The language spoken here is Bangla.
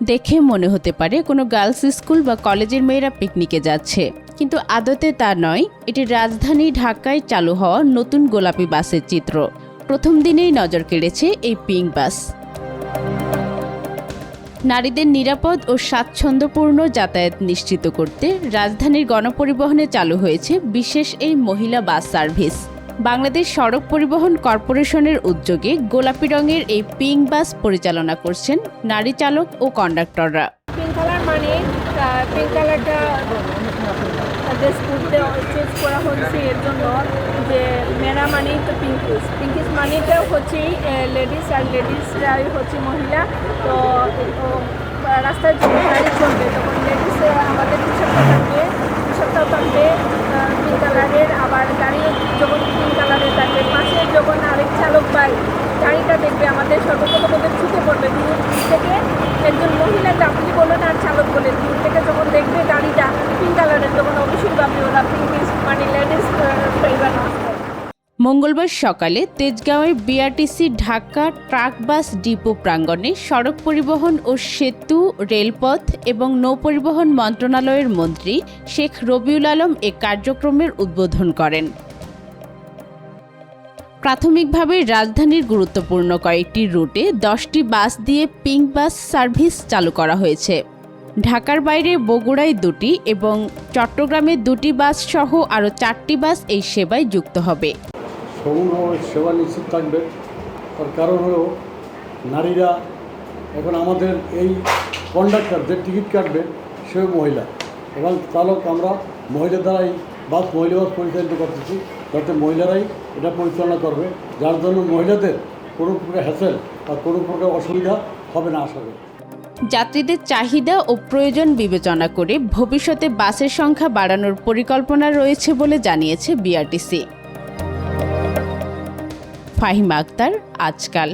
দেখে মনে হতে পারে কোনো গার্লস স্কুল বা কলেজের মেয়েরা পিকনিকে যাচ্ছে, কিন্তু আদতে তা নয়। এটি রাজধানী ঢাকায় চালু হওয়া নতুন গোলাপি বাসের চিত্র। প্রথম দিনেই নজর কেড়েছে এই পিঙ্ক বাস। নারীদের নিরাপদ ও স্বাচ্ছন্দ্যপূর্ণ যাতায়াত নিশ্চিত করতে রাজধানীর গণপরিবহনে চালু হয়েছে বিশেষ এই মহিলা বাস সার্ভিস। বাংলাদেশ সড়ক পরিবহন কর্পোরেশনের উদ্যোগে গোলাপি রঙের এই পিঙ্ক বাস পরিচালনা করছেন নারী চালক ও কন্ডাক্টররা। পিঙ্ক কালার মানে পিঙ্ক কালারটা ড্রেস করতে চুজ করা হচ্ছে এর জন্য যে মেয়েরা মানেই তো পিঙ্কিস মানেটাও হচ্ছে লেডিস, আর লেডিসরাই হচ্ছে মহিলা। তো রাস্তায় যখন গাড়ি চলবে তখন লেডিস আমাদের টি-শার্টটাও থাকবে পিঙ্ক কালারের, আবার গাড়ি যখন পিঙ্ক কালারের থাকবে, পাশে যখন আরেক চালক ভাই গাড়িটা দেখবে আমাদের সর্বপ্রথম ওদের ছুটে পড়বে দূর থেকে। একজন মহিলা যাত্রী বলুন আর চালক বলে দূর থেকে যখন দেখবে গাড়িটা পিঙ্ক কালারের তখন অবশ্যই ভাববে ওরা পিঙ্কিস মানে লেডিস ড্রাইভার না। মঙ্গলবার সকালে তেজগাঁওয়ের BRTC Dhaka truck bus depot প্রাঙ্গণে সড়ক পরিবহন ও সেতু, রেলপথ এবং নৌপরিবহন মন্ত্রণালয়ের মন্ত্রী শেখ রবিউল আলম এ কার্যক্রমের উদ্বোধন করেন। প্রাথমিকভাবে রাজধানীর গুরুত্বপূর্ণ কয়েকটি রুটে 10টি বাস দিয়ে পিঙ্ক বাস সার্ভিস চালু করা হয়েছে। ঢাকার বাইরে বগুড়ায় 2টি এবং চট্টগ্রামে 2টি বাস সহ আরও 4টি বাস এই সেবায় যুক্ত হবে। সমূলভাবে সেবা নিশ্চিত থাকবে। তার কারণ হলো নারীরা এখন আমাদের এই কন্ডাক্টর যে টিকিট কাটবে সে মহিলা এবং চালক আমরা মহিলা দ্বারাই মহিলা বাস পরিচালিত করতেছি, যাতে মহিলারাই এটা পরিচালনা করবে, যার জন্য মহিলাদের কোনো প্রকার হ্যাসেল বা কোনো প্রকার অসুবিধা হবে না আশা করি। যাত্রীদের চাহিদা ও প্রয়োজন বিবেচনা করে ভবিষ্যতে বাসের সংখ্যা বাড়ানোর পরিকল্পনা রয়েছে বলে জানিয়েছে বিআরটিসি। ফাহিমা আক্তার, আজকাল।